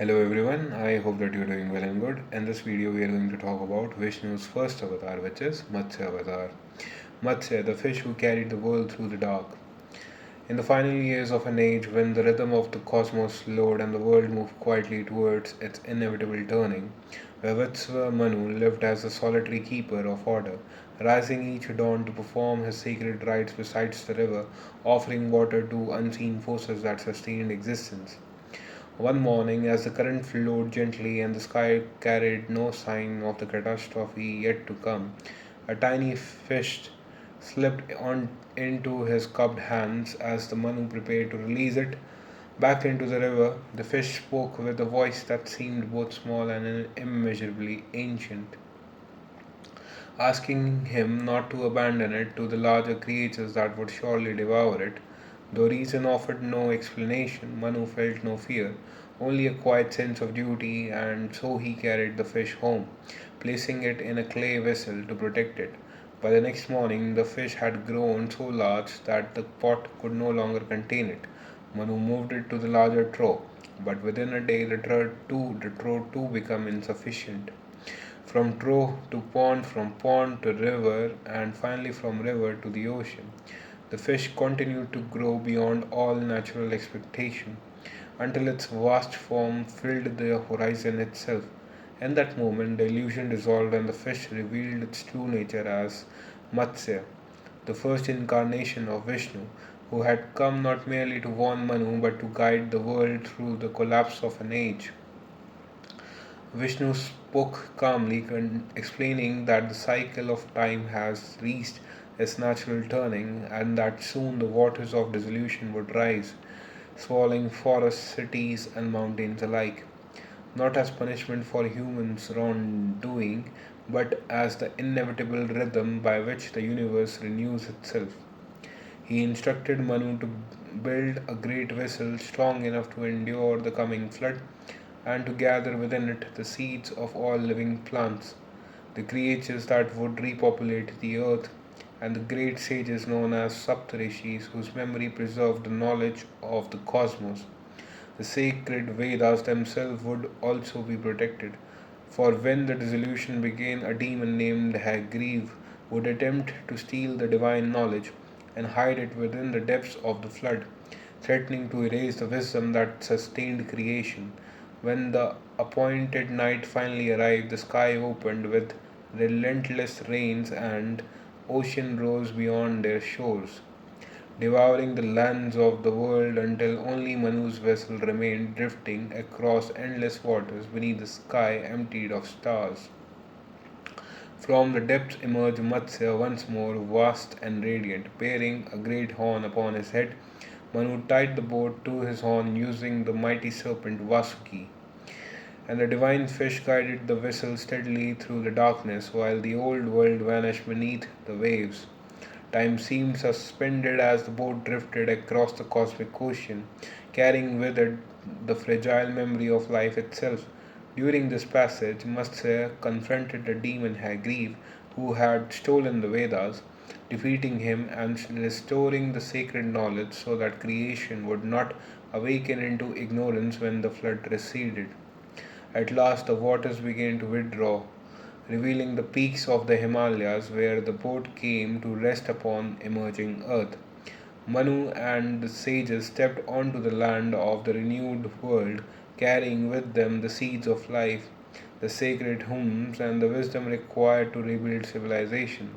Hello everyone, I hope that you're doing well and good. In this video, we are going to talk about Vishnu's first avatar, which is Matsya Avatar. Matsya, the fish who carried the world through the dark. In the final years of an age when the rhythm of the cosmos slowed and the world moved quietly towards its inevitable turning, Vaivasvata Manu lived as a solitary keeper of order, rising each dawn to perform his sacred rites beside the river, offering water to unseen forces that sustained existence. One morning, as the current flowed gently and the sky carried no sign of the catastrophe yet to come, a tiny fish slipped on into his cupped hands as the Manu prepared to release it back into the river. The fish spoke with a voice that seemed both small and immeasurably ancient, asking him not to abandon it to the larger creatures that would surely devour it. Though reason offered no explanation, Manu felt no fear, only a quiet sense of duty, and so he carried the fish home, placing it in a clay vessel to protect it. By the next morning, the fish had grown so large that the pot could no longer contain it. Manu moved it to the larger trough, but within a day the trough too became insufficient. From trough to pond, from pond to river, and finally from river to the ocean. The fish continued to grow beyond all natural expectation until its vast form filled the horizon itself. In that moment, the illusion dissolved and the fish revealed its true nature as Matsya, the first incarnation of Vishnu, who had come not merely to warn Manu but to guide the world through the collapse of an age. Vishnu spoke calmly, explaining that the cycle of time has reached its natural turning and that soon the waters of dissolution would rise, swallowing forests, cities, and mountains alike, not as punishment for humans' wrongdoing, but as the inevitable rhythm by which the universe renews itself. He instructed Manu to build a great vessel strong enough to endure the coming flood and to gather within it the seeds of all living plants, the creatures that would repopulate the earth, and the great sages known as Saptarishis, whose memory preserved the knowledge of the cosmos. The sacred Vedas themselves would also be protected, for when the dissolution began, a demon named Hagriv would attempt to steal the divine knowledge and hide it within the depths of the flood, threatening to erase the wisdom that sustained creation. When the appointed night finally arrived, the sky opened with relentless rains and ocean rose beyond their shores, devouring the lands of the world until only Manu's vessel remained drifting across endless waters beneath the sky emptied of stars. From the depths emerged Matsya once more, vast and radiant, bearing a great horn upon his head. Manu tied the boat to his horn using the mighty serpent Vasuki, and the divine fish guided the vessel steadily through the darkness while the old world vanished beneath the waves. Time seemed suspended as the boat drifted across the cosmic ocean, carrying with it the fragile memory of life itself. During this passage, Matsya confronted the demon Hagriv, who had stolen the Vedas, defeating him and restoring the sacred knowledge so that creation would not awaken into ignorance when the flood receded. At last, the waters began to withdraw, revealing the peaks of the Himalayas where the boat came to rest upon emerging earth. Manu and the sages stepped onto the land of the renewed world, carrying with them the seeds of life, the sacred hymns, and the wisdom required to rebuild civilization.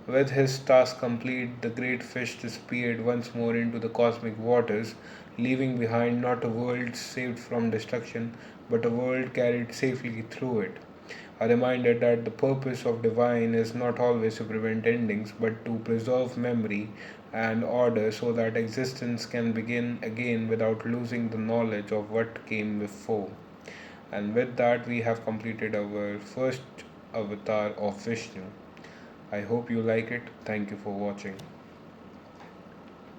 With his task complete, the great fish disappeared once more into the cosmic waters, leaving behind not a world saved from destruction, but a world carried safely through it. A reminder that the purpose of divine is not always to prevent endings, but to preserve memory and order so that existence can begin again without losing the knowledge of what came before. And with that, we have completed our first avatar of Vishnu. I hope you like it. Thank you for watching.